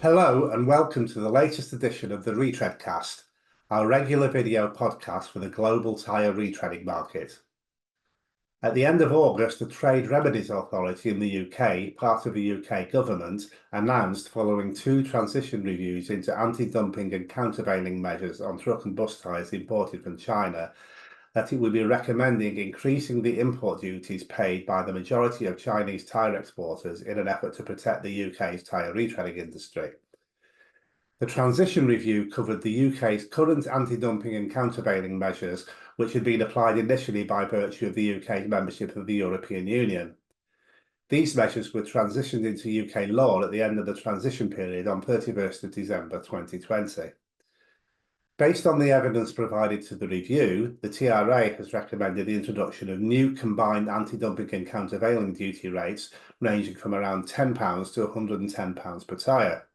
Hello and welcome to the latest edition of the Retreadcast, our regular video podcast for the global tyre retreading market. At the end of August, the Trade Remedies Authority in the UK, part of the UK government, announced following two transition reviews into anti-dumping and countervailing measures on truck and bus tyres imported from China that it would be recommending increasing the import duties paid by the majority of Chinese tyre exporters in an effort to protect the UK's tyre retreading industry. The transition review covered the UK's current anti-dumping and countervailing measures, which had been applied initially by virtue of the UK's membership of the European Union. These measures were transitioned into UK law at the end of the transition period on 31st of December 2020. Based on the evidence provided to the review, the TRA has recommended the introduction of new combined anti-dumping and countervailing duty rates ranging from around £10 to £110 per tyre.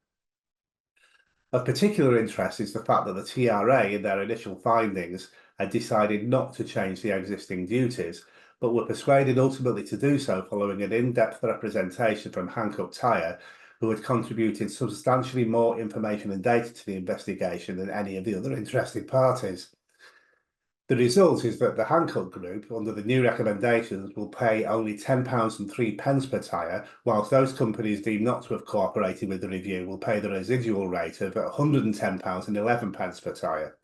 Of particular interest is the fact that the TRA, in their initial findings, had decided not to change the existing duties, but were persuaded ultimately to do so following an in-depth representation from Hankook Tyre, who had contributed substantially more information and data to the investigation than any of the other interested parties. The result is that the Hankook Group, under the new recommendations, will pay only £10.03 per tyre, whilst those companies deemed not to have cooperated with the review will pay the residual rate of £110.11 per tyre.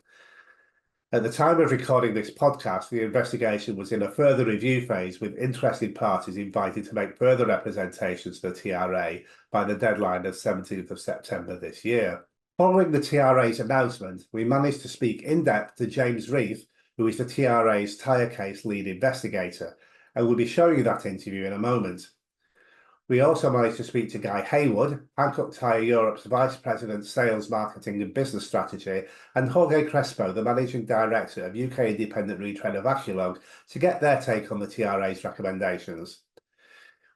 At the time of recording this podcast, the investigation was in a further review phase, with interested parties invited to make further representations to the TRA by the deadline of 17th of September this year. Following the TRA's announcement, we managed to speak in depth to James Reith, who is the TRA's tyre case lead investigator, and we'll be showing you that interview in a moment. We also managed to speak to Guy Heywood, Hankook Tyre Europe's Vice President, Sales, Marketing and Business Strategy, and Jorge Crespo, the Managing Director of UK independent retailer Vaculug, to get their take on the TRA's recommendations.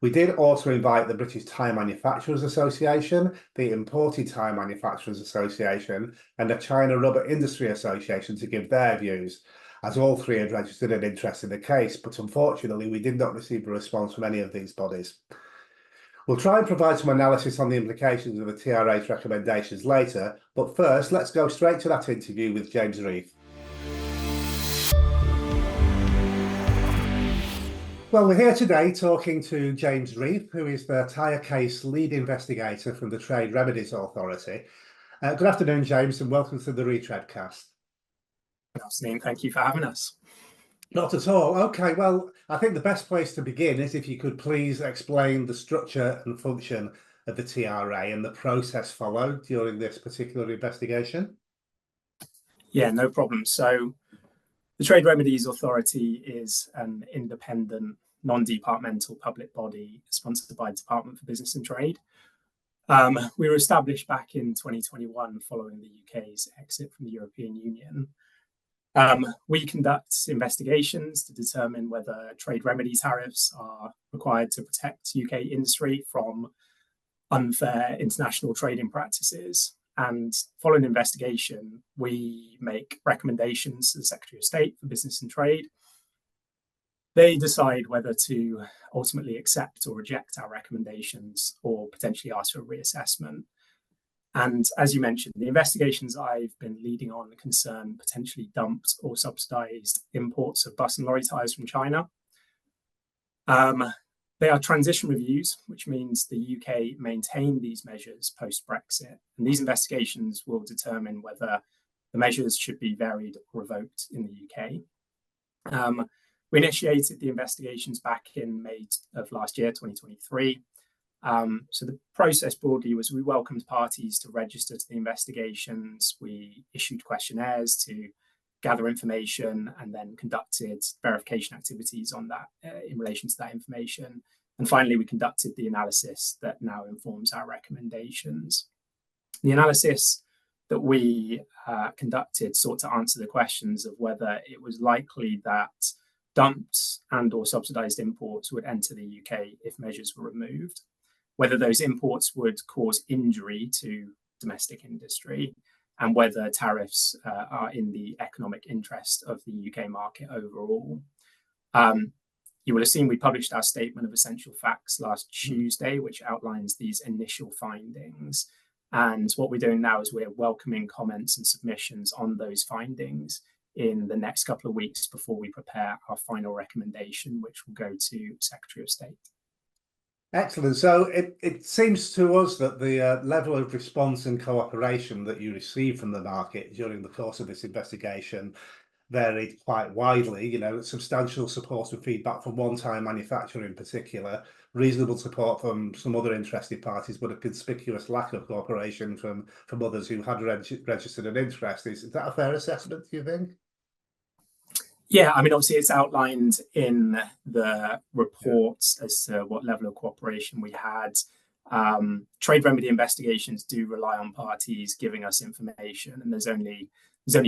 We did also invite the British Tyre Manufacturers Association, the Imported Tyre Manufacturers Association, and the China Rubber Industry Association to give their views, as all three had registered an interest in the case, but unfortunately we did not receive a response from any of these bodies. We'll try and provide some analysis on the implications of the TRA's recommendations later, but first let's go straight to that interview with James Reith. Well, we're here today talking to James Reith, who is the tyre case lead investigator from the Trade Remedies Authority. Good afternoon, James, and welcome to the Retreadcast. Good afternoon, thank you for having us. Not at all. Okay, well, I think the best place to begin is if you could please explain the structure and function of the TRA and the process followed during this particular investigation. Yeah, no problem. So the Trade Remedies Authority is an independent, non-departmental public body sponsored by the Department for Business and Trade. We were established back in 2021 following the UK's exit from the European Union. We conduct investigations to determine whether trade remedy tariffs are required to protect UK industry from unfair international trading practices. And following investigation, we make recommendations to the Secretary of State for Business and Trade. They decide whether to ultimately accept or reject our recommendations or potentially ask for a reassessment. And as you mentioned, the investigations I've been leading on concern potentially dumped or subsidised imports of bus and lorry tyres from China. They are transition reviews, which means the UK maintain these measures post-Brexit. And these investigations will determine whether the measures should be varied or revoked in the UK. We initiated the investigations back in May of last year, 2023. So the process broadly was we welcomed parties to register to the investigations. We issued questionnaires to gather information and then conducted verification activities on that in relation to that information. And finally, we conducted the analysis that now informs our recommendations. The analysis that we conducted sought to answer the questions of whether it was likely that dumped and or subsidised imports would enter the UK if measures were removed, whether those imports would cause injury to domestic industry, and whether tariffs are in the economic interest of the UK market overall. You will have seen we published our statement of essential facts last Tuesday, which outlines these initial findings. And what we're doing now is we're welcoming comments and submissions on those findings in the next couple of weeks before we prepare our final recommendation, which will go to Secretary of State. Excellent. So it seems to us that the level of response and cooperation that you received from the market during the course of this investigation varied quite widely. You know, substantial support and feedback from one tire manufacturer in particular, reasonable support from some other interested parties, but a conspicuous lack of cooperation from others who had registered an interest. Is that a fair assessment, do you think? Yeah, I mean, obviously it's outlined in the reports as to what level of cooperation we had. Trade remedy investigations do rely on parties giving us information, and there's only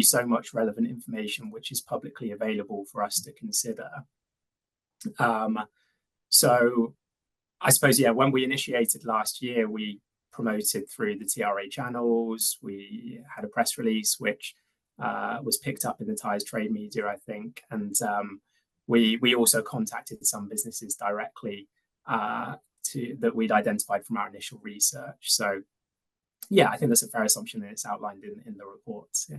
so much relevant information which is publicly available for us to consider. So I suppose, yeah, when we initiated last year, we promoted through the TRA channels. We had a press release which was picked up in the Tyres trade media, I think, and we also contacted some businesses directly that we'd identified from our initial research. So yeah, I think that's a fair assumption, and it's outlined in the reports. Yeah.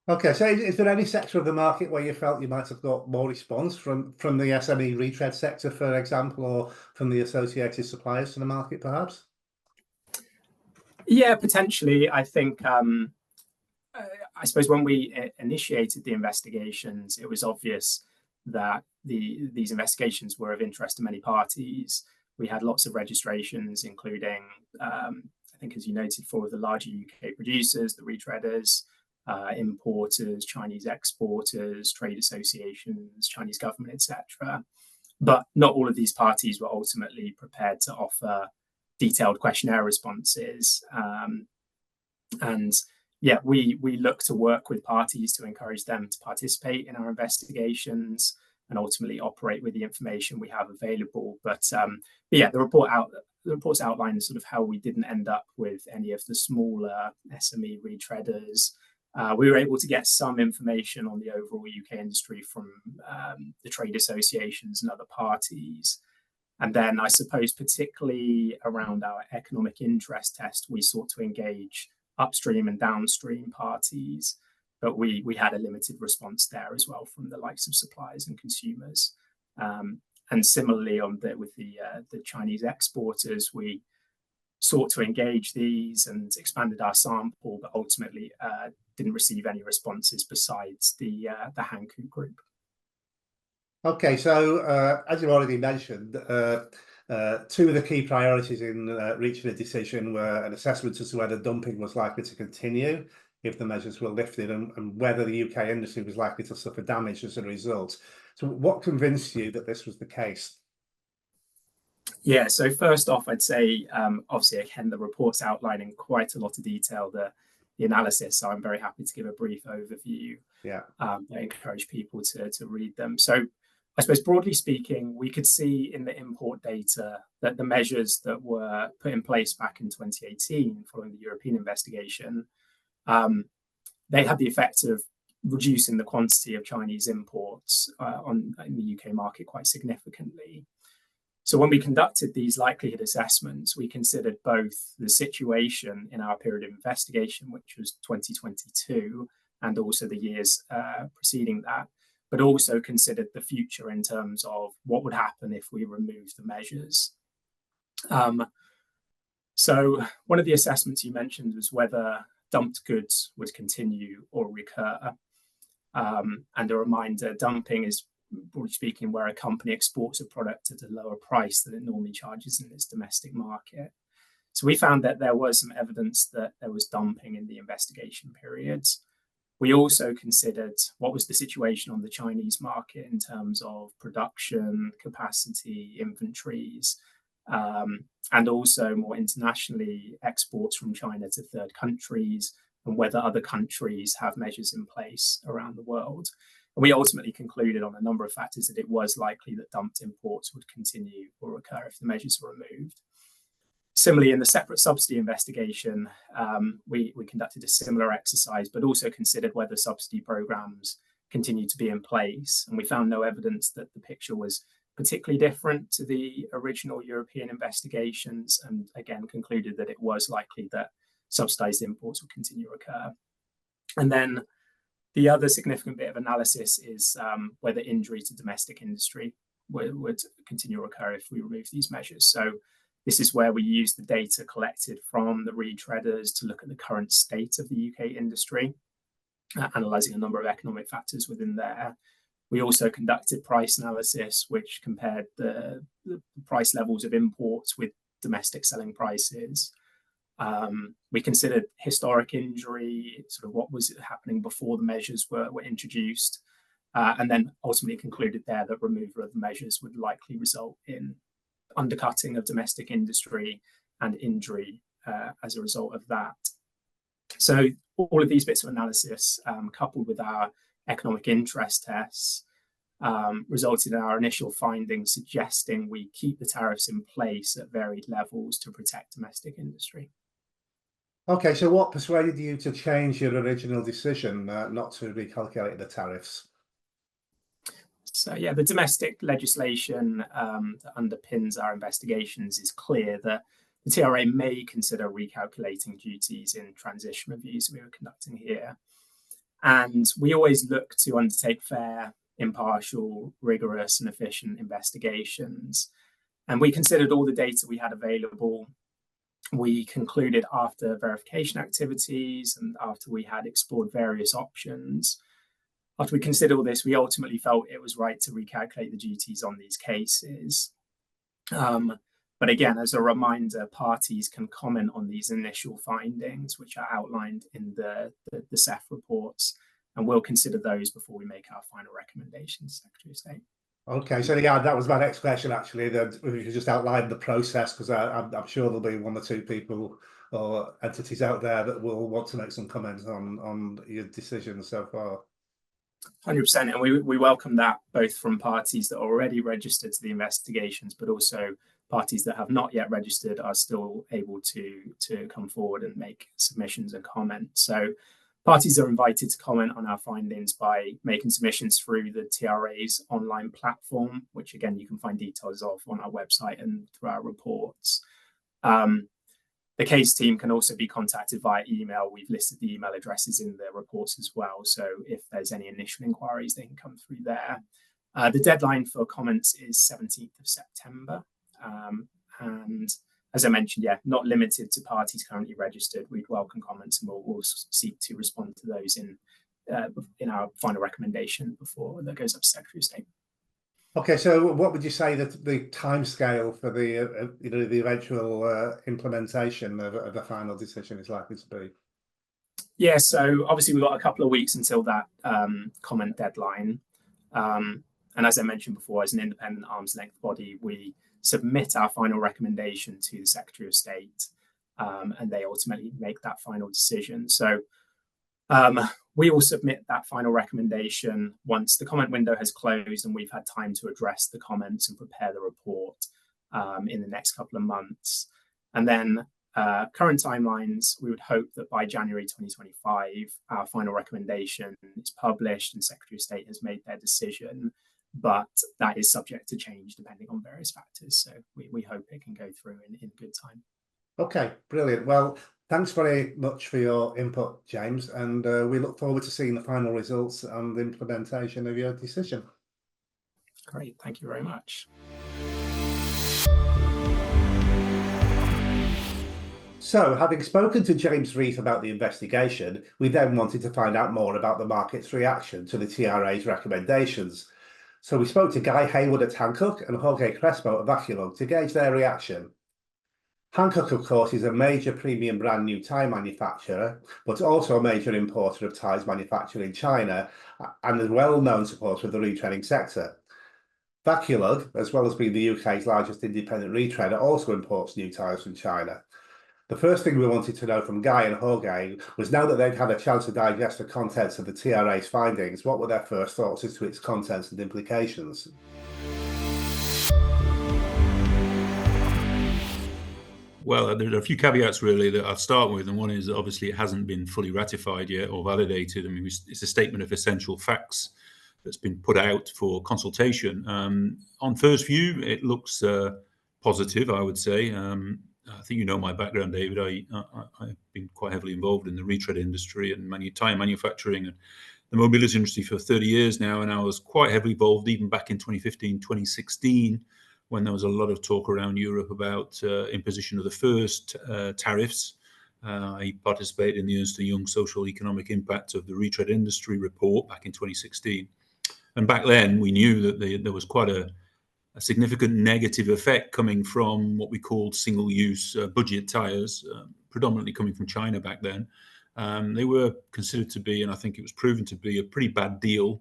Okay, so is there any sector of the market where you felt you might have got more response from the SME retread sector, for example, or from the associated suppliers to the market, perhaps? Yeah, potentially. I think, I suppose when we initiated the investigations, it was obvious that these investigations were of interest to many parties. We had lots of registrations, including, I think, as you noted, 4 of the larger UK producers, the Retreaders, importers, Chinese exporters, trade associations, Chinese government, etc. But not all of these parties were ultimately prepared to offer detailed questionnaire responses. And yeah, we look to work with parties to encourage them to participate in our investigations and ultimately operate with the information we have available. But yeah, the reports outline sort of how we didn't end up with any of the smaller SME retreaders. We were able to get some information on the overall UK industry from the trade associations and other parties. And then I suppose particularly around our economic interest test, we sought to engage upstream and downstream parties, but we had a limited response there as well from the likes of suppliers and consumers. And similarly with the Chinese exporters, we sought to engage these and expanded our sample, but ultimately didn't receive any responses besides the Hankook group. Okay, so as you've already mentioned, 2 of the key priorities in reaching a decision were an assessment as to whether dumping was likely to continue if the measures were lifted, and whether the UK industry was likely to suffer damage as a result. So what convinced you that this was the case? Yeah, so first off, I'd say, obviously, again, the report's outlining quite a lot of detail, the analysis, so I'm very happy to give a brief overview. Yeah. I encourage people to read them. So I suppose broadly speaking, we could see in the import data that the measures that were put in place back in 2018 following the European investigation, they had the effect of reducing the quantity of Chinese imports in the UK market quite significantly. So when we conducted these likelihood assessments, we considered both the situation in our period of investigation, which was 2022, and also the years preceding that, but also considered the future in terms of what would happen if we removed the measures. So one of the assessments you mentioned was whether dumped goods would continue or recur. And a reminder, dumping is, broadly speaking, where a company exports a product at a lower price than it normally charges in its domestic market. So we found that there was some evidence that there was dumping in the investigation periods. We also considered what was the situation on the Chinese market in terms of production, capacity, inventories, and also more internationally, exports from China to third countries, and whether other countries have measures in place around the world. And we ultimately concluded on a number of factors that it was likely that dumped imports would continue or recur if the measures were removed. Similarly, in the separate subsidy investigation, we conducted a similar exercise, but also considered whether subsidy programs continued to be in place. And we found no evidence that the picture was particularly different to the original European investigations, and again concluded that it was likely that subsidized imports would continue to occur. And then the other significant bit of analysis is whether injury to domestic industry would continue to occur if we remove these measures. So this is where we use the data collected from the Retreaders to look at the current state of the UK industry, analysing a number of economic factors within there. We also conducted price analysis, which compared the price levels of imports with domestic selling prices. We considered historic injury, sort of what was happening before the measures were introduced, and then ultimately concluded there that removal of the measures would likely result in undercutting of domestic industry and injury as a result of that. So all of these bits of analysis, coupled with our economic interest tests, resulted in our initial findings suggesting we keep the tariffs in place at varied levels to protect domestic industry. Okay, so what persuaded you to change your original decision not to recalculate the tariffs? So yeah, the domestic legislation that underpins our investigations is clear that the TRA may consider recalculating duties in transition reviews we were conducting here. And we always look to undertake fair, impartial, rigorous and efficient investigations. And we considered all the data we had available. We concluded after verification activities and after we had explored various options, after we considered all this, we ultimately felt it was right to recalculate the duties on these cases. But again, as a reminder, parties can comment on these initial findings, which are outlined in the CEF reports, and we'll consider those before we make our final recommendations, Secretary of State. Okay, so yeah, that was my next question actually, that if you could just outline the process, because I'm sure there'll be one or two people or entities out there that will want to make some comments on your decision so far. 100%, and we welcome that both from parties that are already registered to the investigations, but also parties that have not yet registered are still able to come forward and make submissions and comment. So parties are invited to comment on our findings by making submissions through the TRA's online platform, which again you can find details of on our website and through our reports. The case team can also be contacted via email. We've listed the email addresses in the reports as well. So if there's any initial inquiries, they can come through there. The deadline for comments is 17th of September. And as I mentioned, yeah, not limited to parties currently registered. We'd welcome comments and we'll seek to respond to those in our final recommendation before that goes up to Secretary of State. Okay, so what would you say that the timescale for the the eventual implementation of the final decision is likely to be? Yeah, so obviously we've got a couple of weeks until that comment deadline. And as I mentioned before, as an independent arm's length body, we submit our final recommendation to the Secretary of State, and they ultimately make that final decision. So we will submit that final recommendation once the comment window has closed and we've had time to address the comments and prepare the report in the next couple of months. And then current timelines, we would hope that by January 2025, our final recommendation is published and Secretary of State has made their decision, but that is subject to change depending on various factors. So we hope it can go through in good time. Okay, brilliant. Well, thanks very much for your input, James, and we look forward to seeing the final results and the implementation of your decision. Great, thank you very much. So, having spoken to James Reith about the investigation, we then wanted to find out more about the market's reaction to the TRA's recommendations. So we spoke to Heywood at Hankook and Jorge Crespo at Vaculug to gauge their reaction. Hankook, of course, is a major premium brand new tyre manufacturer, but also a major importer of tyres manufactured in China and a well-known supporter of the retreading sector. Vaculug, as well as being the UK's largest independent retreader, also imports new tyres from China. The first thing we wanted to know from Guy and Jorge was, now that they'd had a chance to digest the contents of the TRA's findings, what were their first thoughts as to its contents and implications? Well, there are a few caveats really that I'll start with, and one is that obviously it hasn't been fully ratified yet or validated. I mean, it's a statement of essential facts that's been put out for consultation. On first view, it looks positive, I would say. I think you know my background, David. I've been quite heavily involved in the retread industry and tyre manufacturing and the mobility industry for 30 years now, and I was quite heavily involved even back in 2015, 2016, when there was a lot of talk around Europe about imposition of the first tariffs. I participated in the Ernst & Young Social Economic Impact of the Retread Industry report back in 2016. And back then, we knew that there was quite a significant negative effect coming from what we called single-use budget tyres, predominantly coming from China back then. They were considered to be, and I think it was proven to be, a pretty bad deal,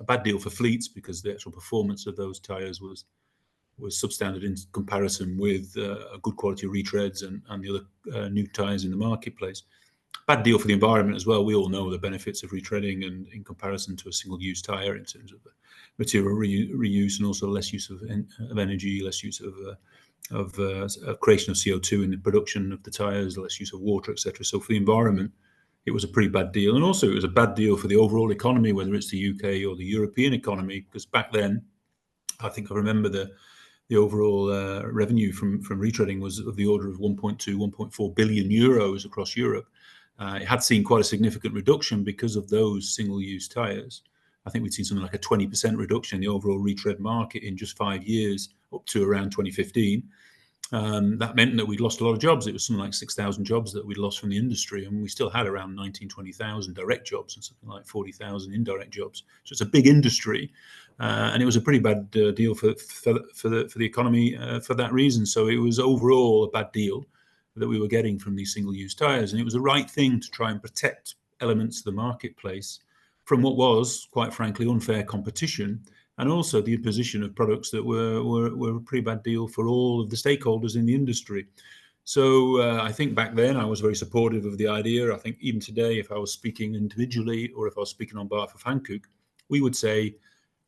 for fleets, because the actual performance of those tyres was substandard in comparison with a good quality retreads and the other new tyres in the marketplace. Bad deal for the environment as well. We all know the benefits of retreading and in comparison to a single-use tyre in terms of material reuse and also less use of energy, less use of creation of CO2 in the production of the tyres, less use of water, etc. So for the environment, it was a pretty bad deal. And also it was a bad deal for the overall economy, whether it's the UK or the European economy, because back then, I think I remember the overall revenue from retreading was of the order of 1.2, 1.4 billion euros across Europe. It had seen quite a significant reduction because of those single-use tyres. I think we'd seen something like a 20% reduction in the overall retread market in just 5 years, up to around 2015. That meant that we'd lost a lot of jobs. It was something like 6,000 jobs that we'd lost from the industry, and we still had around 20,000 direct jobs and something like 40,000 indirect jobs. So it's a big industry, and it was a pretty bad deal for the economy for that reason. So it was overall a bad deal that we were getting from these single-use tyres, and it was the right thing to try and protect elements of the marketplace from what was, quite frankly, unfair competition, and also the imposition of products that were a pretty bad deal for all of the stakeholders in the industry. So I think back then I was very supportive of the idea. I think even today, if I was speaking individually or if I was speaking on behalf of Hankook, we would say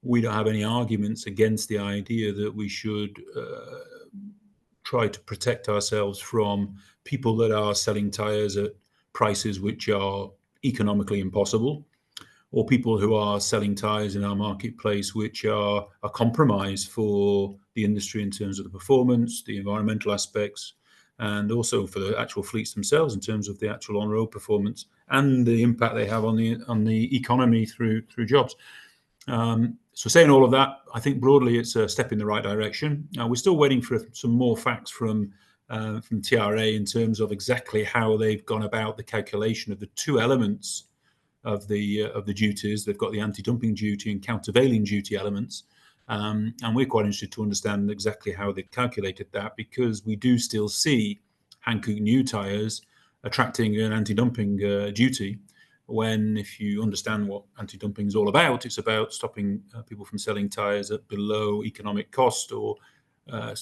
we don't have any arguments against the idea that we should try to protect ourselves from people that are selling tyres at prices which are economically impossible, or people who are selling tyres in our marketplace which are a compromise for the industry in terms of the performance, the environmental aspects, and also for the actual fleets themselves in terms of the actual on-road performance and the impact they have on the economy through jobs. So saying all of that, I think broadly it's a step in the right direction. We're still waiting for some more facts from TRA in terms of exactly how they've gone about the calculation of the two elements of the duties. They've got the anti-dumping duty and countervailing duty elements, and we're quite interested to understand exactly how they've calculated that, because we do still see Hankook new tyres attracting an anti-dumping duty, when if you understand what anti-dumping is all about, it's about stopping people from selling tyres at below economic cost or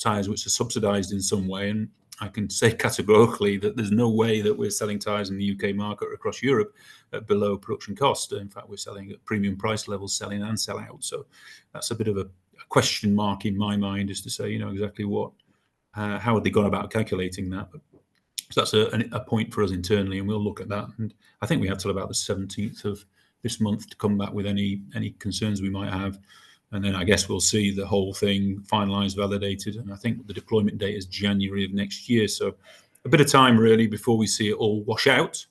tyres which are subsidised in some way. And I can say categorically that there's no way that we're selling tyres in the UK market or across Europe at below production cost. In fact, we're selling at premium price levels, sell in and sell out. So that's a bit of a question mark in my mind, is to say, exactly how have they gone about calculating that. So that's a point for us internally, and we'll look at that. And I think we have till about the 17th of this month to come back with any concerns we might have. And then I guess we'll see the whole thing finalised, validated. And I think the deployment date is January of next year. So a bit of time really before we see it all wash out.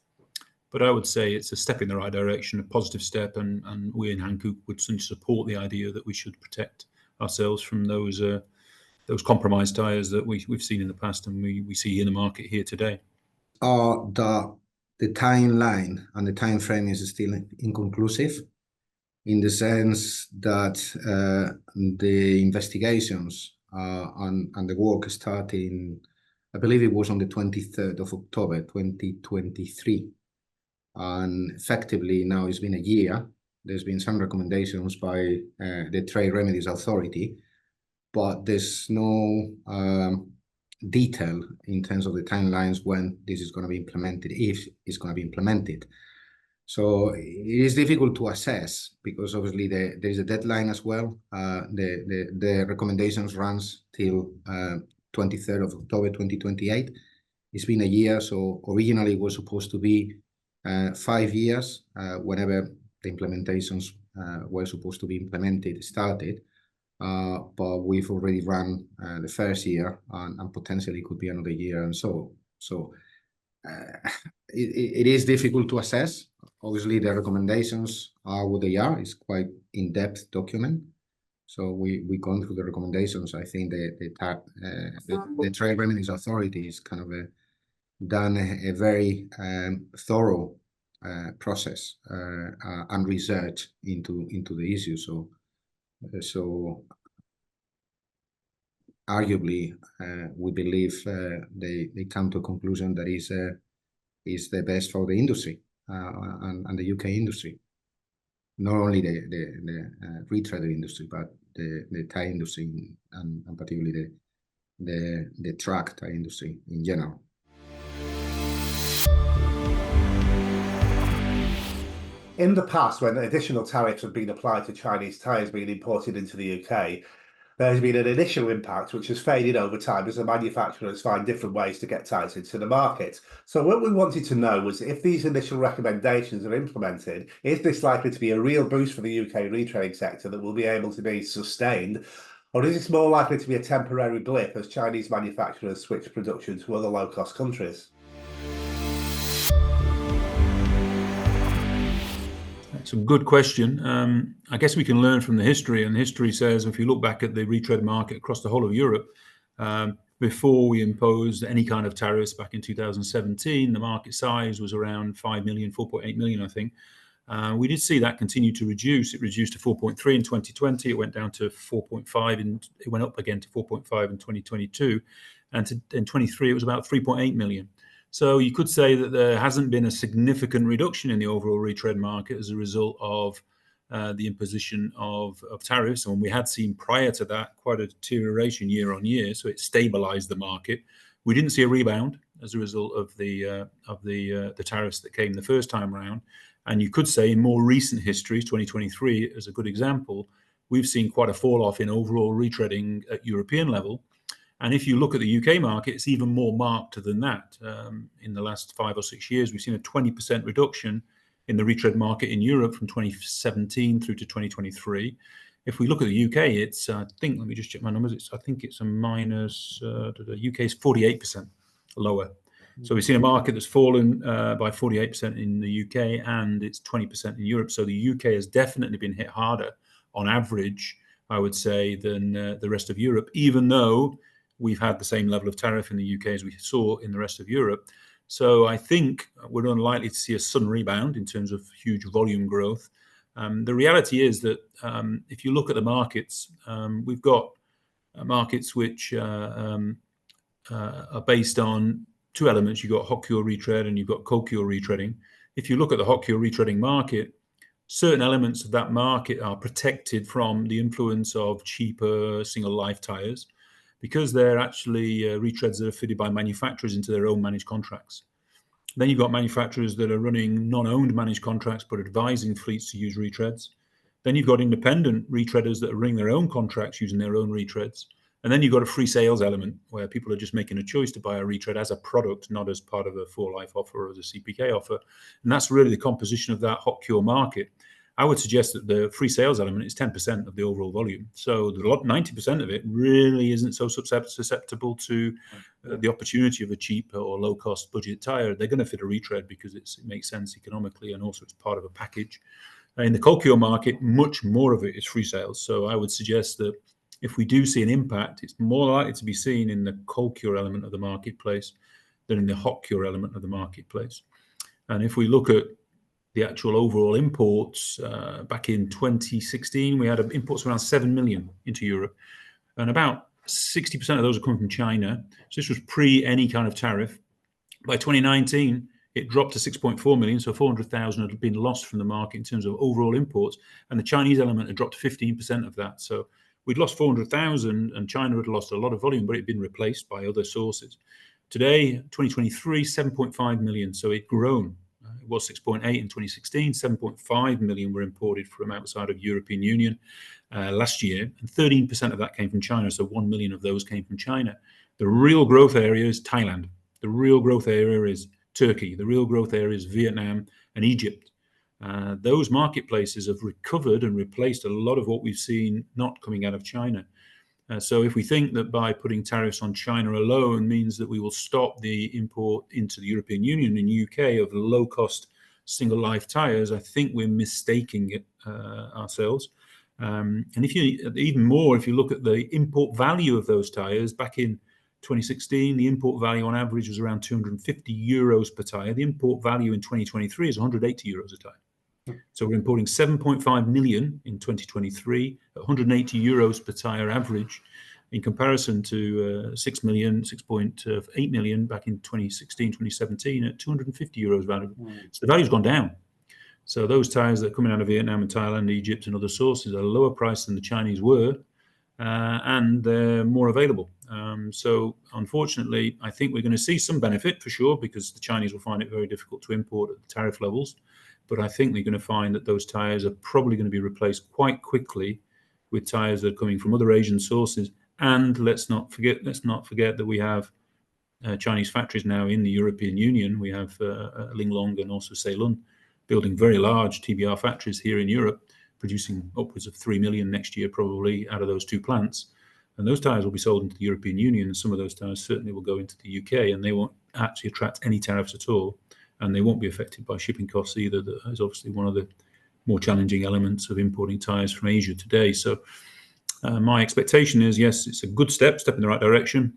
But I would say it's a step in the right direction, a positive step. And we in Hankook would support the idea that we should protect ourselves from those compromised tyres that we've seen in the past and we see in the market here today. The timeline and the time frame is still inconclusive, in the sense that the investigations and the work starting, I believe it was on the 23rd of October 2023, and effectively now it's been a year. There's been some recommendations by the Trade Remedies Authority, but there's no detail in terms of the timelines when this is going to be implemented, if it's going to be implemented. So it is difficult to assess, because obviously there is a deadline as well. The recommendations runs till 23rd of October 2028. It's been a year, so originally it was supposed to be 5 years whenever the implementations were supposed to be implemented started, but we've already run the first year, and potentially could be another year, and so it is difficult to assess. Obviously, the recommendations are what they are. It's quite in-depth document. So we've gone through the recommendations. I think the Trade Remedies Authority is kind of done a very thorough process and research into the issue. So arguably, we believe they come to a conclusion that is the best for the industry and the UK industry. Not only the retreader industry, but the Tyre industry and particularly the truck Tyre industry in general. In the past, when additional tariffs have been applied to Chinese tyres being imported into the UK, there has been an initial impact which has faded over time as the manufacturers find different ways to get tyres into the market. So what we wanted to know was, if these initial recommendations are implemented, is this likely to be a real boost for the UK retailing sector that will be able to be sustained? Or is this more likely to be a temporary blip as Chinese manufacturers switch production to other low-cost countries? It's a good question. I guess we can learn from the history, and history says, if you look back at the retread market across the whole of Europe, before we imposed any kind of tariffs back in 2017, the market size was around 5 million, 4.8 million, I think. We did see that continue to reduce. It reduced to 4.3 in 2020. It went down to 4.5, and it went up again to 4.5 in 2022. And in 23, it was about 3.8 million. So you could say that there hasn't been a significant reduction in the overall retread market as a result of the imposition of tariffs. And we had seen prior to that quite a deterioration year on year, so it stabilized the market. We didn't see a rebound as a result of the tariffs that came the first time around. And you could say in more recent history, 2023 as a good example, we've seen quite a fall off in overall retreading at European level. And if you look at the UK market, it's even more marked than that. In the last 5 or 6 years, we've seen a 20% reduction in the retread market in Europe from 2017 through to 2023. If we look at the UK, it's, I think, let me just check my numbers. I think it's a minus, the UK is 48% lower. So we've seen a market that's fallen by 48% in the UK, and it's 20% in Europe. So the UK has definitely been hit harder on average, I would say, than the rest of Europe, even though we've had the same level of tariff in the UK as we saw in the rest of Europe. So I think we're unlikely to see a sudden rebound in terms of huge volume growth. The reality is that if you look at the markets, we've got markets which are based on two elements. You've got hot cure retread and you've got cold cure retreading. If you look at the hot cure retreading market, certain elements of that market are protected from the influence of cheaper single life tyres, because they're actually retreads that are fitted by manufacturers into their own managed contracts. Then you've got manufacturers that are running non-owned managed contracts but advising fleets to use retreads. Then you've got independent retreaders that are running their own contracts using their own retreads. And then you've got a free sales element where people are just making a choice to buy a retread as a product, not as part of a for life offer or as a CPK offer. And that's really the composition of that hot cure market. I would suggest that the free sales element is 10% of the overall volume. So the 90% of it really isn't so susceptible to the opportunity of a cheap or low-cost budget tyre. They're going to fit a retread because it makes sense economically, and also it's part of a package. In the cold cure market, much more of it is free sales. So I would suggest that if we do see an impact, it's more likely to be seen in the cold cure element of the marketplace than in the hot cure element of the marketplace. And if we look at the actual overall imports, back in 2016, we had imports around 7 million into Europe, and about 60% of those are coming from China. So this was pre any kind of tariff. By 2019, it dropped to 6.4 million, so 400,000 had been lost from the market in terms of overall imports, and the Chinese element had dropped to 15% of that. So we'd lost 400,000, and China had lost a lot of volume, but it had been replaced by other sources. Today, 2023, 7.5 million, so it grown. It was 6.8 in 2016, 7.5 million were imported from outside of European Union last year, and 13% of that came from China, so 1 million of those came from China. The real growth area is Thailand. The real growth area is Turkey. The real growth area is Vietnam and Egypt. those marketplaces have recovered and replaced a lot of what we've seen not coming out of China. So if we think that by putting tariffs on China alone means that we will stop the import into the European Union and UK of low-cost single life tires, I think we're mistaking it ourselves. And if you even more, if you look at the import value of those tires back in 2016, the import value on average was around 250 euros per tire. The import value in 2023 is 180 euros a tire. So we're importing 7.5 million in 2023 at 180 euros per tire average, in comparison to 6.8 million back in 2016, 2017 at 250 euros value. So the value's gone down. So those tires that are coming out of Vietnam and Thailand, Egypt and other sources are lower priced than the Chinese were, and they're more available. So unfortunately, I think we're going to see some benefit for sure, because the Chinese will find it very difficult to import at the tariff levels. But I think they're going to find that those tires are probably going to be replaced quite quickly with tires that are coming from other Asian sources. And let's not forget that we have Chinese factories now in the European Union. We have Linglong and also Ceylon building very large TBR factories here in Europe, producing upwards of 3 million next year probably out of those two plants. And those tires will be sold into the European Union, and some of those tires certainly will go into the UK, and they won't actually attract any tariffs at all. And they won't be affected by shipping costs either. That is obviously one of the more challenging elements of importing tires from Asia today. So my expectation is, yes, it's a good step in the right direction.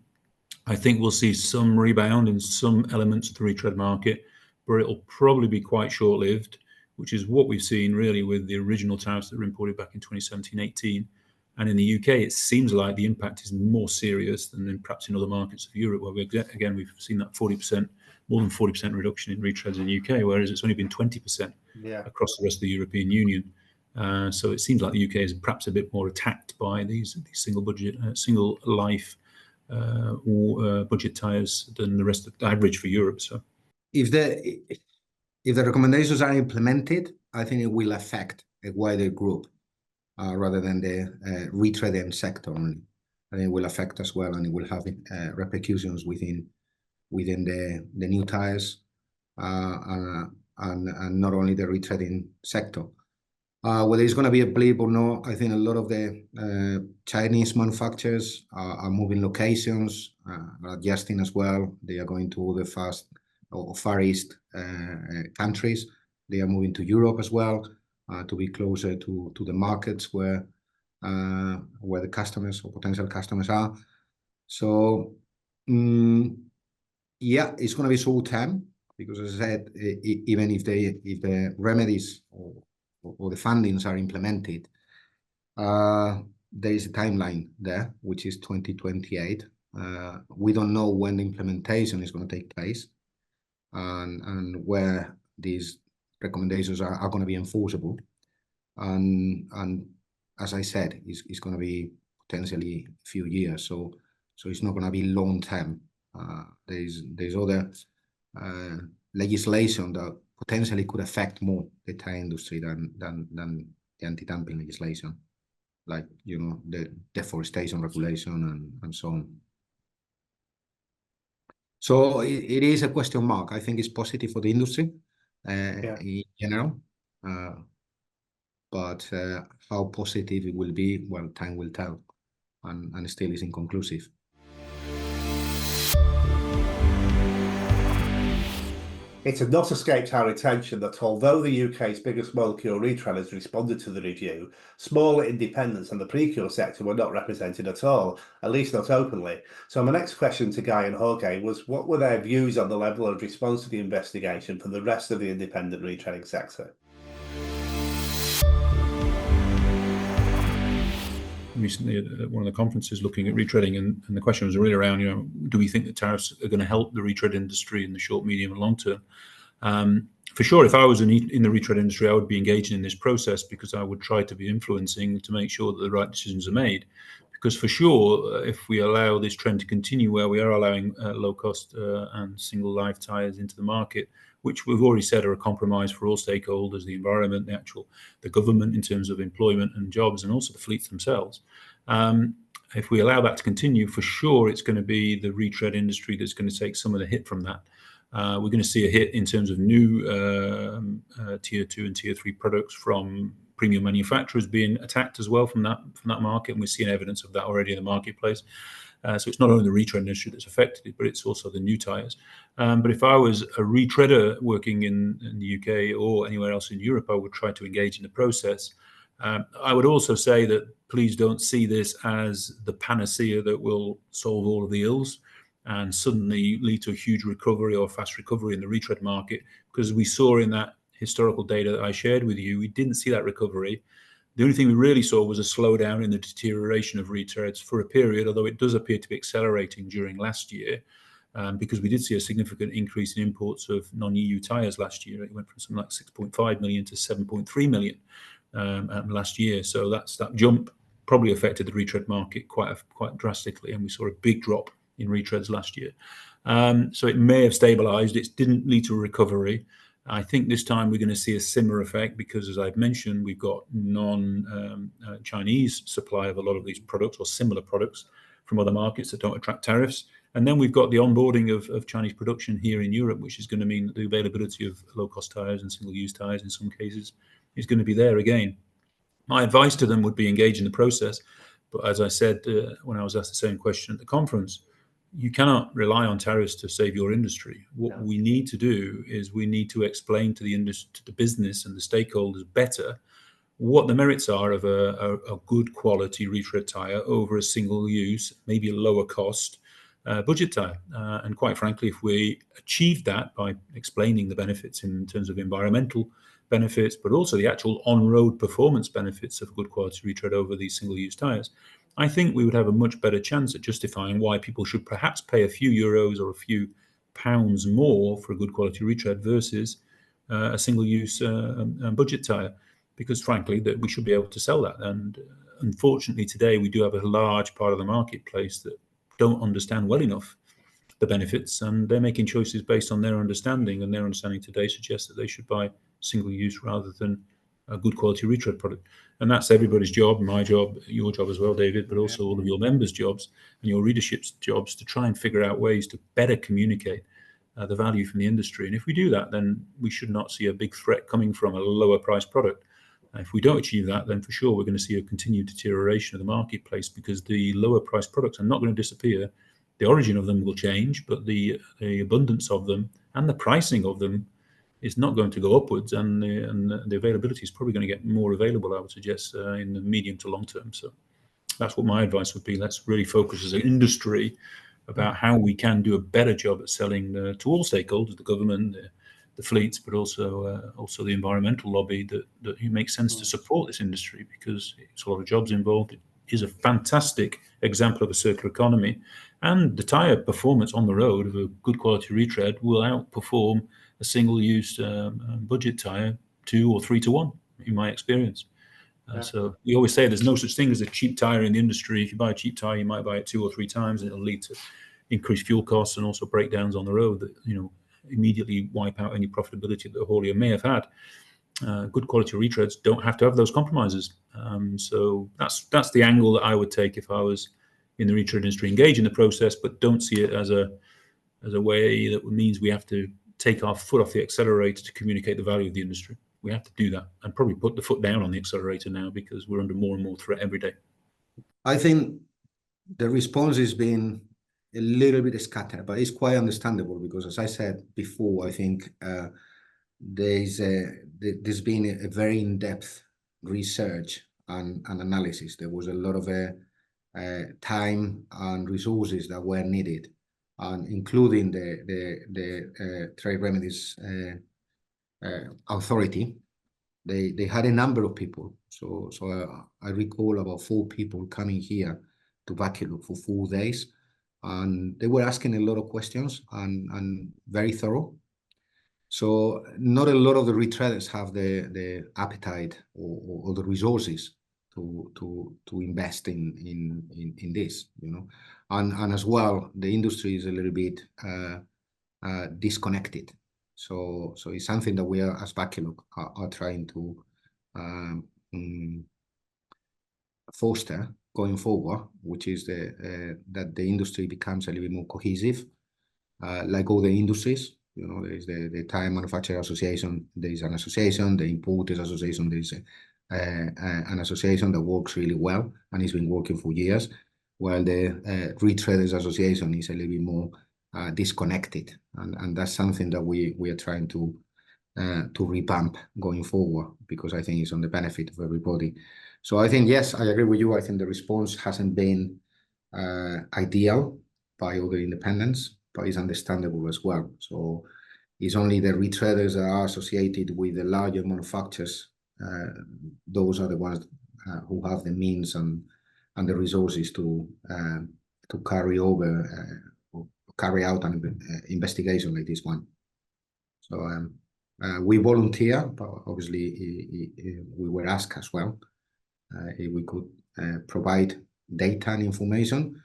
I think we'll see some rebound in some elements of the retread market, but it'll probably be quite short-lived, which is what we've seen really with the original tariffs that were imported back in 2017-18. And in the UK, it seems like the impact is more serious than perhaps in other markets of Europe, where we've seen that 40%, more than 40% reduction in retreads in the UK, whereas it's only been 20% across the rest of the European Union. So it seems like the UK is perhaps a bit more attacked by these single life budget tires than the rest of the average for Europe. So if the recommendations are implemented, I think it will affect a wider group rather than the retreading sector only. I think it will affect as well, and it will have repercussions within the new tires and not only the retreading sector. Whether it's going to be a blip or not, I think a lot of the Chinese manufacturers are moving locations, adjusting as well. They are going to the Far East countries. They are moving to Europe as well to be closer to the markets where the customers or potential customers are. So yeah, it's going to be short term, because as I said, even if the remedies or the fundings are implemented, there is a timeline there, which is 2028. We don't know when the implementation is going to take place, and where these recommendations are going to be enforceable. And as I said, it's going to be potentially a few years. So it's not going to be long term. There's other legislation that potentially could affect more the tire industry than the anti-dumping legislation, like the deforestation regulation and so on. So it is a question mark. I think it's positive for the industry in general, but how positive it will be, well, time will tell, and still is inconclusive. It had not escaped our attention that although the UK's biggest molecule retreaders responded to the review, smaller independents and the precure sector were not represented at all, at least not openly. So my next question to Guy and Jorge was, what were their views on the level of response to the investigation from the rest of the independent retreading sector? Recently at one of the conferences looking at retreading, and the question was really around, do we think that tariffs are going to help the retread industry in the short, medium and long term? For sure, if I was in the retread industry, I would be engaged in this process, because I would try to be influencing to make sure that the right decisions are made. Because for sure, if we allow this trend to continue, where we are allowing low cost and single life tires into the market, which we've already said are a compromise for all stakeholders, the environment, the government in terms of employment and jobs, and also the fleets themselves. If we allow that to continue, for sure, it's going to be the retread industry that's going to take some of the hit from that. We're going to see a hit in terms of new tier 2 and tier 3 products from premium manufacturers being attacked as well from that market, and we're seeing evidence of that already in the marketplace. So it's not only the retread industry that's affected, but it's also the new tyres. But if I was a retreader working in the UK or anywhere else in Europe, I would try to engage in the process. I would also say that please don't see this as the panacea that will solve all of the ills and suddenly lead to a huge recovery or fast recovery in the retread market, because we saw in that historical data that I shared with you, we didn't see that recovery. The only thing we really saw was a slowdown in the deterioration of retreads for a period, although it does appear to be accelerating during last year, because we did see a significant increase in imports of non-EU tyres last year. It went from something like 6.5 million to 7.3 million last year. So that jump probably affected the retread market quite drastically, and we saw a big drop in retreads last year. So it may have stabilized. It didn't lead to a recovery. I think this time we're going to see a similar effect because, as I've mentioned, we've got non-Chinese supply of a lot of these products or similar products from other markets that don't attract tariffs. And then we've got the onboarding of Chinese production here in Europe, which is going to mean that the availability of low-cost tyres and single-use tyres in some cases is going to be there again. My advice to them would be engage in the process. But as I said when I was asked the same question at the conference, you cannot rely on tariffs to save your industry. What we need to do is we need to explain to the industry, to the business and the stakeholders better what the merits are of a good quality retread tyre over a single use, maybe a lower cost budget tyre. And quite frankly, if we achieve that by explaining the benefits in terms of environmental benefits, but also the actual on-road performance benefits of good quality retread over these single-use tyres, I think we would have a much better chance at justifying why people should perhaps pay a few euros or a few pounds more for a good quality retread versus a single-use budget tyre, because frankly that we should be able to sell that. And unfortunately today we do have a large part of the marketplace that don't understand well enough the benefits, and they're making choices based on their understanding, and their understanding today suggests that they should buy single-use rather than a good quality retread product. And that's everybody's job, my job, your job as well, David, but also all of your members' jobs and your readership's jobs to try and figure out ways to better communicate the value from the industry. And if we do that, then we should not see a big threat coming from a lower price product. If we don't achieve that, then for sure we're going to see a continued deterioration of the marketplace, because the lower price products are not going to disappear. The origin of them will change, but the abundance of them and the pricing of them is not going to go upwards, and the availability is probably going to get more available, I would suggest, in the medium to long term. So that's what my advice would be. Let's really focus as an industry about how we can do a better job at selling to all stakeholders, the government, the fleets, but also the environmental lobby, that it makes sense to support this industry, because it's a lot of jobs involved. It is a fantastic example of a circular economy, and the tyre performance on the road of a good quality retread will outperform a single-use budget tyre 2 or 3 to 1, in my experience. So we always say there's no such thing as a cheap tyre in the industry. If you buy a cheap tyre, you might buy it 2 or 3 times, and it'll lead to increased fuel costs and also breakdowns on the road that immediately wipe out any profitability that the haulier may have had. Good quality retreads don't have to have those compromises. So that's the angle that I would take if I was in the retread industry. Engage in the process, but don't see it as a way that means we have to take our foot off the accelerator to communicate the value of the industry. We have to do that and probably put the foot down on the accelerator now, because we're under more and more threat every day. I think the response has been a little bit scattered, but it's quite understandable, because as I said before, I think there's been a very in-depth research and analysis. There was a lot of time and resources that were needed, and including the Trade Remedies Authority. They had a number of people. So I recall about 4 people coming here to Vaculug for 4 days, and they were asking a lot of questions and very thorough. So not a lot of the retreaders have the appetite or the resources to invest in this, and as well, the industry is a little bit disconnected. So it's something that we are, as Vaculug, are trying to foster going forward, which is that the industry becomes a little bit more cohesive, like all the industries. You know, there is the Tyre Manufacturer Association. There is an association. The Importers Association. There is an association that works really well and it's been working for years, while the Retreaders Association is a little bit more disconnected, and that's something that we are trying to revamp going forward, because I think it's on the benefit of everybody. So I think, yes, I agree with you. I think the response hasn't been ideal by other independents, but it's understandable as well. So it's only the retreaders that are associated with the larger manufacturers. Those are the ones who have the means and the resources to carry out an investigation like this one. So we volunteer, but obviously we were asked as well if we could provide data and information.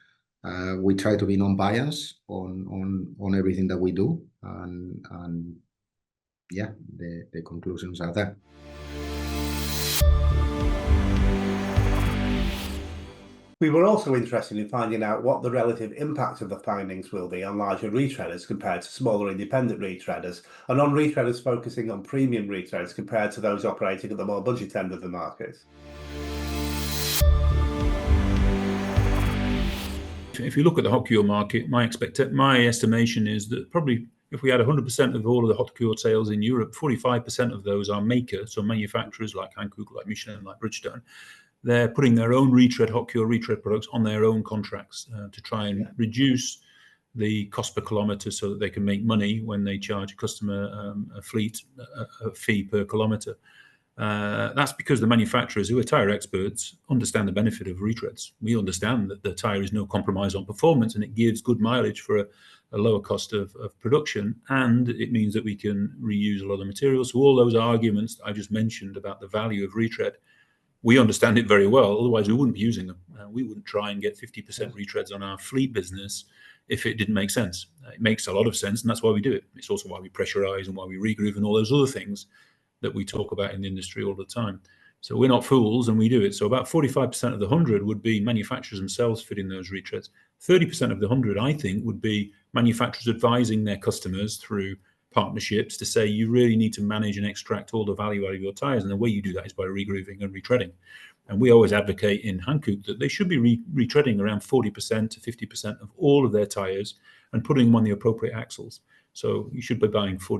We try to be non-biased on everything that we do, and yeah, the conclusions are there. We were also interested in finding out what the relative impact of the findings will be on larger retreaders compared to smaller independent retreaders, and on retreaders focusing on premium retreaders compared to those operating at the more budget end of the market. If you look at the hot cure market, my estimation is that probably if we had 100% of all of the hot cure sales in Europe, 45% of those are makers, so manufacturers like Hankook, like Michelin, like Bridgestone. They're putting their own hot cure retread products on their own contracts to try and reduce the cost per kilometre so that they can make money when they charge a customer a fee per kilometre. That's because the manufacturers, who are tyre experts, understand the benefit of retreads. We understand that the tyre is no compromise on performance, and it gives good mileage for a lower cost of production, and it means that we can reuse a lot of materials. So all those arguments I just mentioned about the value of retread, we understand it very well. Otherwise, we wouldn't be using them. We wouldn't try and get 50% retreads on our fleet business if it didn't make sense. It makes a lot of sense, and that's why we do it. It's also why we pressurize and why we regroove and all those other things that we talk about in the industry all the time. So we're not fools, and we do it. So about 45% of the 100 would be manufacturers themselves fitting those retreads. 30% of the 100, I think, would be manufacturers advising their customers through partnerships to say you really need to manage and extract all the value out of your tyres, and the way you do that is by regrooving and retreading. And we always advocate in Hankook that they should be retreading around 40% to 50% of all of their tyres and putting them on the appropriate axles. So you should be buying 50 or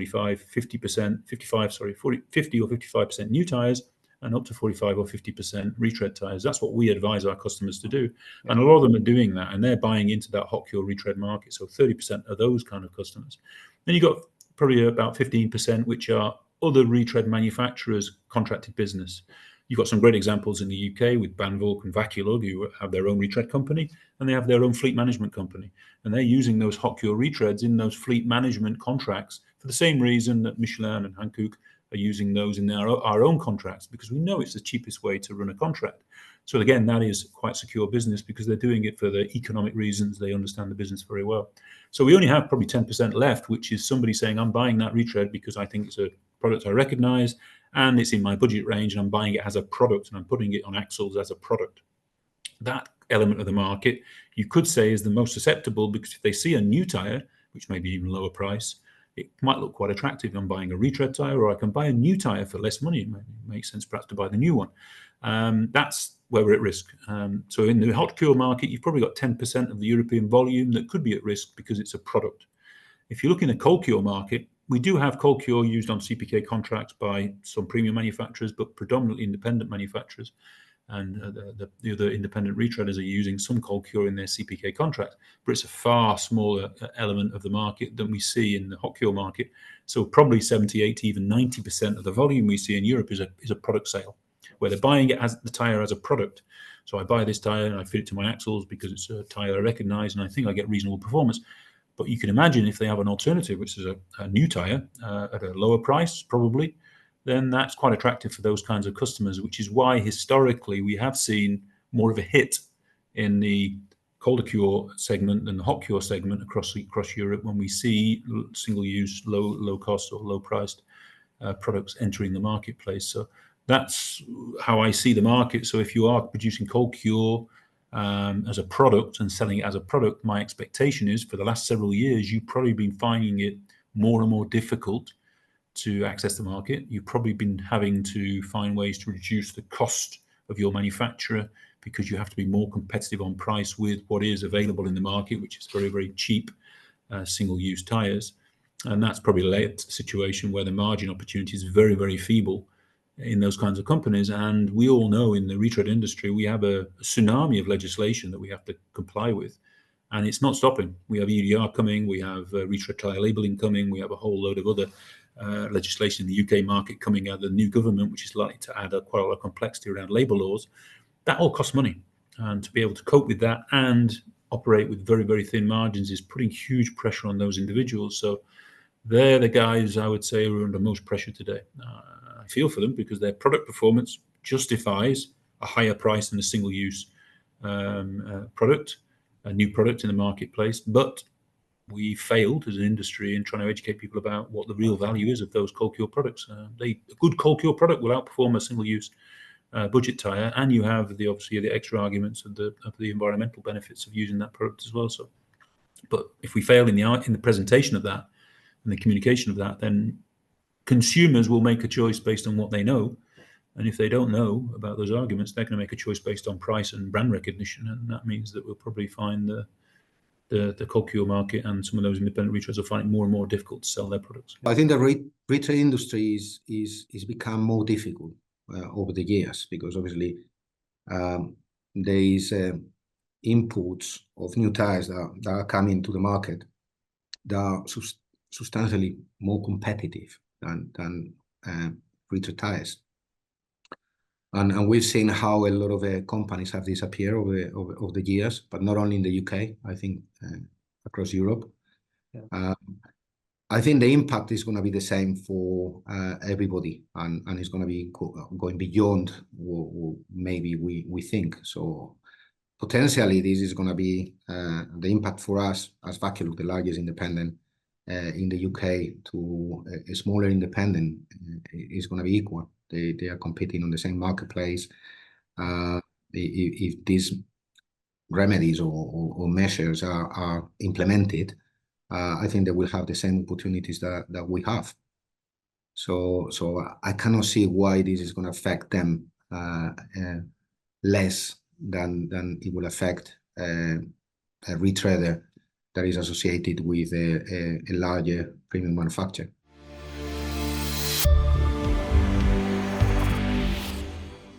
55% new tyres and up to 45 or 50% retread tyres. That's what we advise our customers to do. And a lot of them are doing that, and they're buying into that hot cure retread market. So 30% are those kind of customers. Then you've got probably about 15%, which are other retread manufacturers' contracted business. You've got some great examples in the UK with Banvolk and Vaculug, who have their own retread company, and they have their own fleet management company. And they're using those hot cure retreads in those fleet management contracts for the same reason that Michelin and Hankook are using those in our own contracts, because we know it's the cheapest way to run a contract. So again, that is quite secure business because they're doing it for the economic reasons. They understand the business very well. So we only have probably 10% left, which is somebody saying, I'm buying that retread because I think it's a product I recognize and it's in my budget range, and I'm buying it as a product and I'm putting it on axles as a product. That element of the market, you could say, is the most susceptible, because if they see a new tyre, which may be even lower price, it might look quite attractive. I'm buying a retread tyre, or I can buy a new tyre for less money. It makes sense perhaps to buy the new one. That's where we're at risk. So in the hot cure market, you've probably got 10% of the European volume that could be at risk because it's a product. If you look in the cold cure market, we do have cold cure used on CPK contracts by some premium manufacturers, but predominantly independent manufacturers. And the other independent retreaders are using some cold cure in their CPK contracts, but it's a far smaller element of the market than we see in the hot cure market. So probably 70, 80, even 90% of the volume we see in Europe is a product sale, where they're buying it as the tyre as a product. So I buy this tyre and I fit it to my axles because it's a tyre I recognise and I think I get reasonable performance. But you can imagine if they have an alternative, which is a new tyre at a lower price, probably, then that's quite attractive for those kinds of customers, which is why historically we have seen more of a hit in the colder cure segment than the hot cure segment across Europe when we see single-use, low-cost or low-priced products entering the marketplace. So that's how I see the market. So if you are producing cold cure as a product and selling it as a product, my expectation is for the last several years, you've probably been finding it more and more difficult to access the market. You've probably been having to find ways to reduce the cost of your manufacturer because you have to be more competitive on price with what is available in the market, which is very, very cheap single-use tires. And that's probably led to a situation where the margin opportunity is very, very feeble in those kinds of companies. And we all know in the retread industry, we have a tsunami of legislation that we have to comply with. And it's not stopping. We have EDR coming, we have retread tire labeling coming, we have a whole load of other legislation in the UK market coming out of the new government, which is likely to add quite a lot of complexity around labour laws. That all costs money. And to be able to cope with that and operate with very, very thin margins is putting huge pressure on those individuals. So they're the guys I would say are under most pressure today. I feel for them because their product performance justifies a higher price than a single-use product, a new product in the marketplace. But we failed as an industry in trying to educate people about what the real value is of those cold cure products. A good cold cure product will outperform a single-use budget tire, and you have obviously the extra arguments of the environmental benefits of using that product as well. So, but if we fail in the presentation of that and the communication of that, then consumers will make a choice based on what they know. And if they don't know about those arguments, they're going to make a choice based on price and brand recognition. And that means that we'll probably find the cold cure market and some of those independent retailers will find it more and more difficult to sell their products. I think the retail industry is become more difficult over the years because obviously there is inputs of new tires that are coming to the market that are substantially more competitive than retail tires. And we've seen how a lot of companies have disappeared over the years, but not only in the UK, I think across Europe. Yeah. I think the impact is going to be the same for everybody, and it's going to be going beyond what maybe we think. So potentially this is going to be the impact for us as Vaculug, the largest independent in the UK, to a smaller independent is going to be equal. They are competing on the same marketplace. If these remedies or measures are implemented, I think they will have the same opportunities that we have. So I cannot see why this is going to affect them less than it will affect a retreader that is associated with a larger premium manufacturer.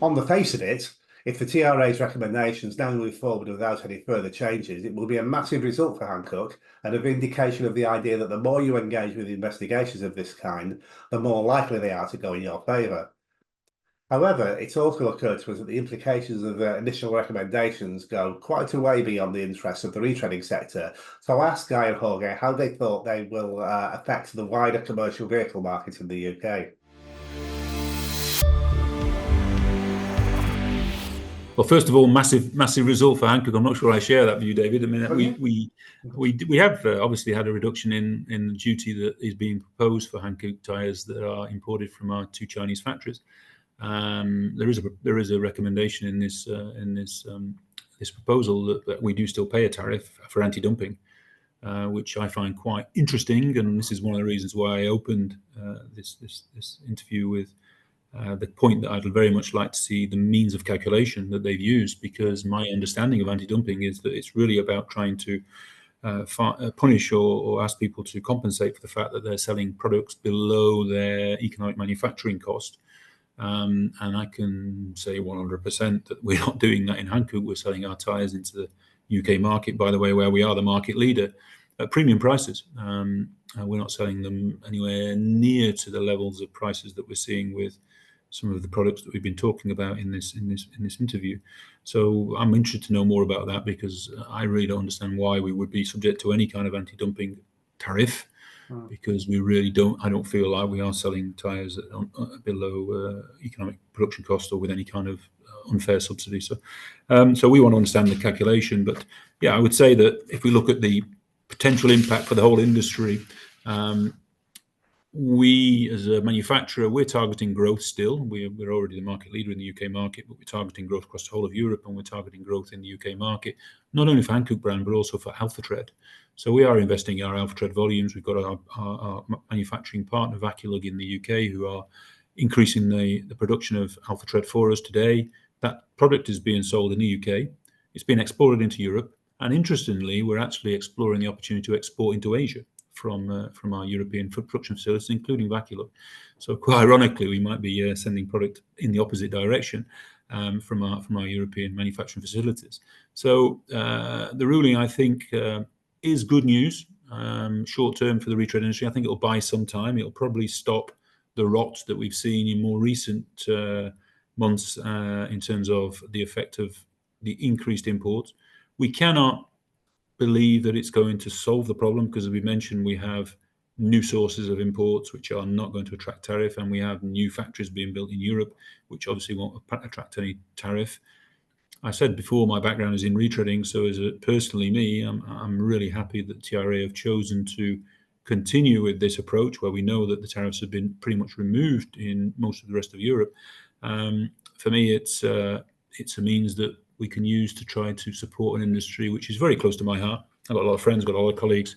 On the face of it, if the TRA's recommendations now move forward without any further changes, it will be a massive result for Hankook and a vindication of the idea that the more you engage with investigations of this kind, the more likely they are to go in your favour. However, it's also occurred to us that the implications of the initial recommendations go quite a way beyond the interests of the retreading sector. So I asked Guy and Jorge how they thought they will affect the wider commercial vehicle market in the UK. Well, first of all, massive result for Hankook. I'm not sure I share that view, David. I mean, we have obviously had a reduction in the duty that is being proposed for Hankook tyres that are imported from our two Chinese factories. There is a recommendation in this proposal that we do still pay a tariff for anti-dumping, which I find quite interesting, and this is one of the reasons why I opened this interview with. The point that I'd very much like to see the means of calculation that they've used, because my understanding of anti-dumping is that it's really about trying to punish or ask people to compensate for the fact that they're selling products below their economic manufacturing cost. And I can say 100% that we're not doing that in Hankook. We're selling our tyres into the UK market, by the way, where we are the market leader, at premium prices. We're not selling them anywhere near to the levels of prices that we're seeing with some of the products that we've been talking about in this interview. So I'm interested to know more about that, because I really don't understand why we would be subject to any kind of anti-dumping tariff, because we really I don't feel like we are selling tyres below economic production cost or with any kind of unfair subsidy. So we want to understand the calculation. But yeah, I would say that if we look at the potential impact for the whole industry, We, as a manufacturer, we're targeting growth still. We're already the market leader in the UK market, but we're targeting growth across the whole of Europe, and we're targeting growth in the UK market, not only for Hankook brand, but also for AlphaTread. So we are investing in our AlphaTread volumes. We've got our manufacturing partner, Vaculug, in the UK, who are increasing the production of AlphaTread for us today. That product is being sold in the UK. It's being exported into Europe. And interestingly, we're actually exploring the opportunity to export into Asia from our European production facilities, including Vaculug. So quite ironically, we might be sending product in the opposite direction from our European manufacturing facilities. So the ruling, I think, is good news short term for the retread industry. I think it'll buy some time. It'll probably stop the rot that we've seen in more recent months in terms of the effect of the increased imports. We cannot believe that it's going to solve the problem because, as we mentioned, we have new sources of imports which are not going to attract tariff, and we have new factories being built in Europe which obviously won't attract any tariff. I said before, my background is in retreading, so as personally me, I'm really happy that TRA have chosen to continue with this approach where we know that the tariffs have been pretty much removed in most of the rest of Europe. For me, it's a means that we can use to try to support an industry which is very close to my heart. I've got a lot of friends, got a lot of colleagues.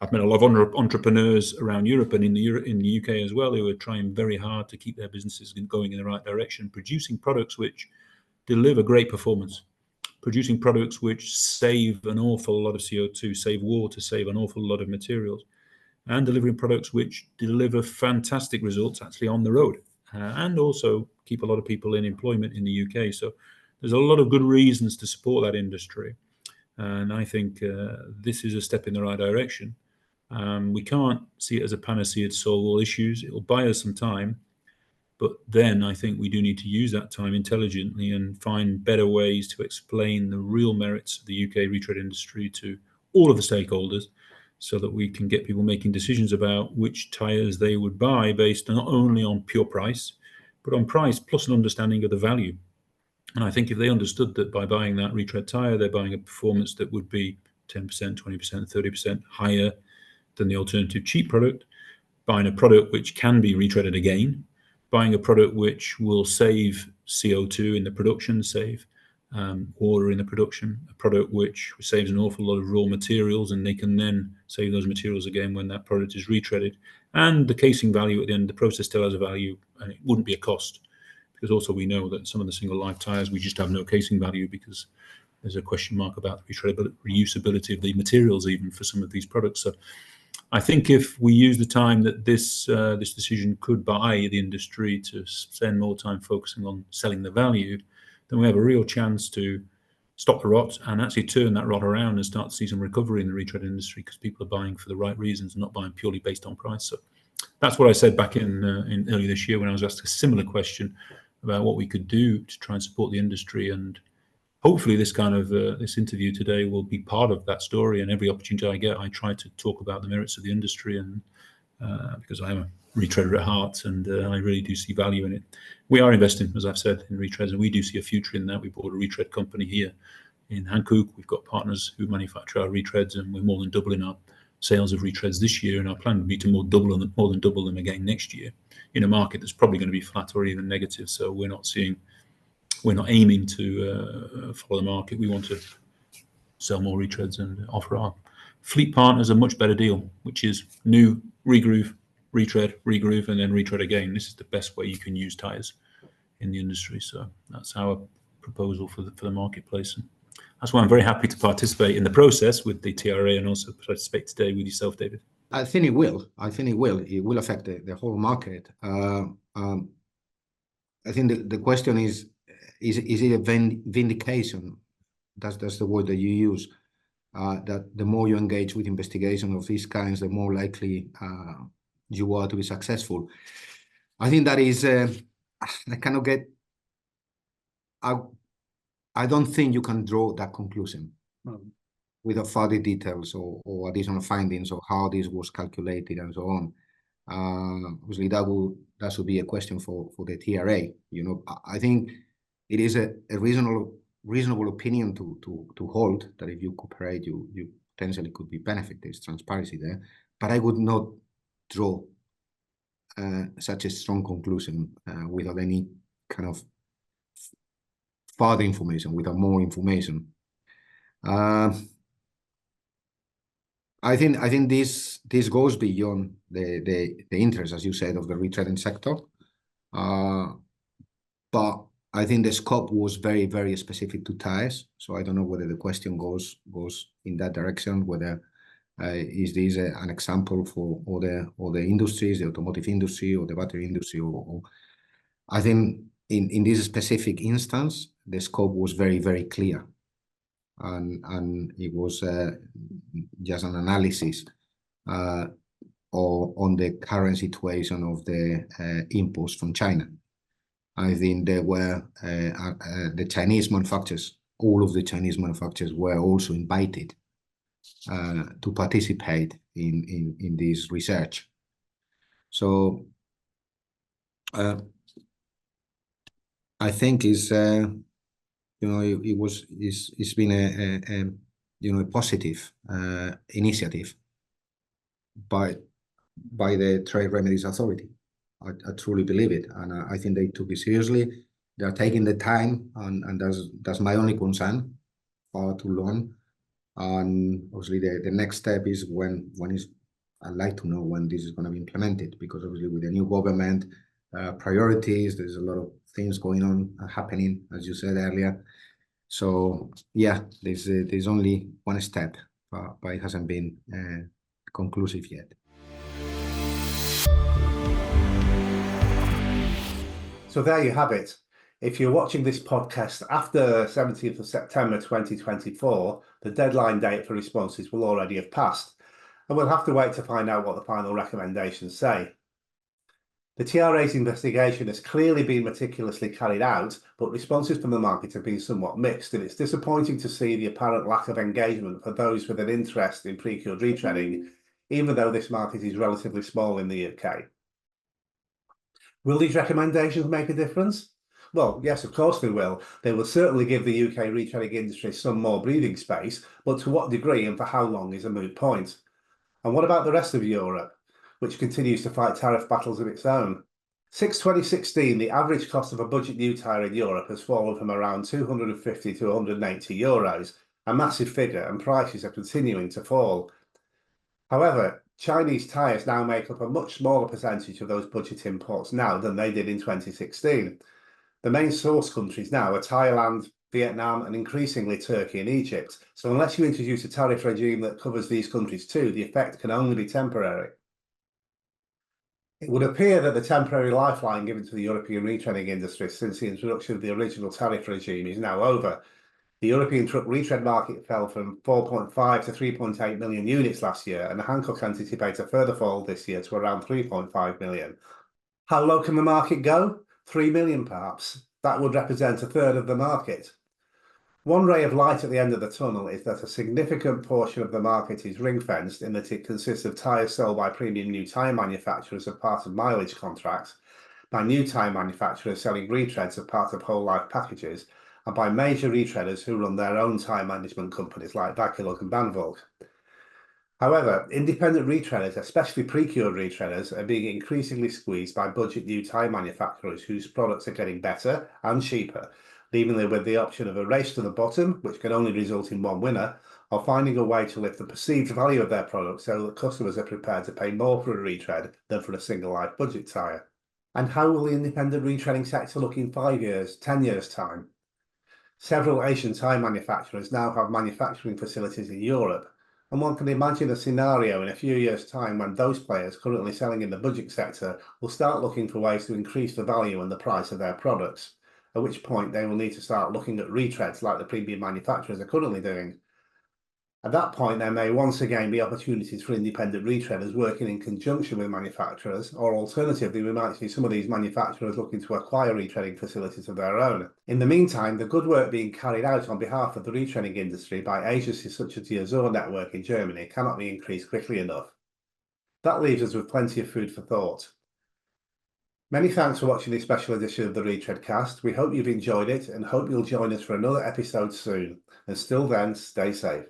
I've met a lot of entrepreneurs around Europe and in the UK as well, who are trying very hard to keep their businesses going in the right direction, producing products which deliver great performance, producing products which save an awful lot of CO2, save water, save an awful lot of materials, and delivering products which deliver fantastic results actually on the road, and also keep a lot of people in employment in the UK. So there's a lot of good reasons to support that industry. And I think this is a step in the right direction. We can't see it as a panacea to solve all issues. It will buy us some time. But then I think we do need to use that time intelligently and find better ways to explain the real merits of the UK retread industry to all of the stakeholders, so that we can get people making decisions about which tyres they would buy based not only on pure price, but on price plus an understanding of the value. And I think if they understood that by buying that retread tyre, they're buying a performance that would be 10%, 20%, 30% higher than the alternative cheap product, buying a product which can be retreaded again, buying a product which will save CO2 in the production, save water in the production, a product which saves an awful lot of raw materials, and they can then save those materials again when that product is retreaded. And the casing value at the end, the process still has a value, and it wouldn't be a cost. Because also we know that some of the single life tyres, we just have no casing value because there's a question mark about the reusability of the materials even for some of these products. So I think if we use the time that this decision could buy the industry to spend more time focusing on selling the value, then we have a real chance to stop the rot and actually turn that rot around and start to see some recovery in the retread industry, because people are buying for the right reasons and not buying purely based on price. So that's what I said back in earlier this year when I was asked a similar question about what we could do to try and support the industry. And hopefully this kind of this interview today will be part of that story. And every opportunity I get, I try to talk about the merits of the industry, and because I am a retreader at heart, and I really do see value in it. We are investing, as I've said, in retreads, and we do see a future in that. We bought a retread company here in Hankook. We've got partners who manufacture our retreads, and we're more than doubling our sales of retreads this year, and our plan would be to more than double them again next year in a market that's probably going to be flat or even negative. So we're not aiming to follow the market. We want to sell more retreads and offer our fleet partners a much better deal, which is new, regroove, retread, regroove, and then retread again. This is the best way you can use tyres in the industry. So that's our proposal for the marketplace. And that's why I'm very happy to participate in the process with the TRA and also participate today with yourself, David. I think it will. It will affect the whole market. I think the question is it a vindication? That's the word that you use. That the more you engage with investigation of these kinds, the more likely you are to be successful. I think that is. I cannot get. I don't think you can draw that conclusion without further details or additional findings of how this was calculated and so on. Obviously, that should be a question for the TRA. I think it is a reasonable opinion to hold that if you cooperate, you potentially could be benefit. There's transparency there, but I would not draw such a strong conclusion without any kind of further information, without more information. I think this goes beyond the interest, as you said, of the retrading sector. But I think the scope was very, very specific to Tyres. So I don't know whether the question goes in that direction, whether is this an example for all the industries, the automotive industry or the battery industry, or I think in this specific instance, the scope was very, very clear. And it was just an analysis on the current situation of the imports from China. I think there were the Chinese manufacturers, all of the Chinese manufacturers were also invited to participate in this research. So I think it's been a positive initiative by the Trade Remedies Authority. I truly believe it, and I think they took it seriously. They are taking the time, and that's my only concern, far too long. And obviously, the next step is when is. I'd like to know when this is going to be implemented, because obviously with the new government priorities, there's a lot of things going on happening, as you said earlier. So yeah, there's only one step, but it hasn't been conclusive yet. So there you have it. If you're watching this podcast after 17th of September 2024, the deadline date for responses will already have passed, and we'll have to wait to find out what the final recommendations say. The TRA's investigation has clearly been meticulously carried out, but responses from the market have been somewhat mixed, and it's disappointing to see the apparent lack of engagement for those with an interest in pre-cured retreading, even though this market is relatively small in the UK. Will these recommendations make a difference? Well, yes, of course they will. They will certainly give the UK retreading industry some more breathing space, but to what degree and for how long is a moot point. And what about the rest of Europe, which continues to fight tariff battles of its own? Since 2016, the average cost of a budget new tyre in Europe has fallen from around 250 to 180 euros, a massive figure, and prices are continuing to fall. However, Chinese tyres now make up a much smaller percentage of those budget imports now than they did in 2016. The main source countries now are Thailand, Vietnam, and increasingly Turkey and Egypt. So unless you introduce a tariff regime that covers these countries too, the effect can only be temporary. It would appear that the temporary lifeline given to the European retreading industry since the introduction of the original tariff regime is now over. The European truck retread market fell from 4.5 to 3.8 million units last year, and Hankook anticipates a further fall this year to around 3.5 million. How low can the market go? 3 million perhaps. That would represent a third of the market. One ray of light at the end of the tunnel is that a significant portion of the market is ring-fenced in that it consists of tyres sold by premium new tyre manufacturers as part of mileage contracts, by new tyre manufacturers selling retreads as part of whole life packages, and by major retreaders who run their own tyre management companies like Vaculug and Vaculug. However, independent retreaders, especially pre-cured retreaders, are being increasingly squeezed by budget new tyre manufacturers whose products are getting better and cheaper, leaving them with the option of a race to the bottom, which can only result in one winner, or finding a way to lift the perceived value of their product so that customers are prepared to pay more for a retread than for a single life budget tyre. And how will the independent retreading sector look in 5 years, 10 years' time? Several Asian tyre manufacturers now have manufacturing facilities in Europe, and one can imagine a scenario in a few years' time when those players currently selling in the budget sector will start looking for ways to increase the value and the price of their products, at which point they will need to start looking at retreads like the premium manufacturers are currently doing. At that point, there may once again be opportunities for independent retreaders working in conjunction with manufacturers, or alternatively, we might see some of these manufacturers looking to acquire retreading facilities of their own. In the meantime, the good work being carried out on behalf of the retreading industry by agencies such as the Azur network in Germany cannot be increased quickly enough. That leaves us with plenty of food for thought. Many thanks for watching this special edition of the Retreadcast. We hope you've enjoyed it and hope you'll join us for another episode soon. And still then, stay safe.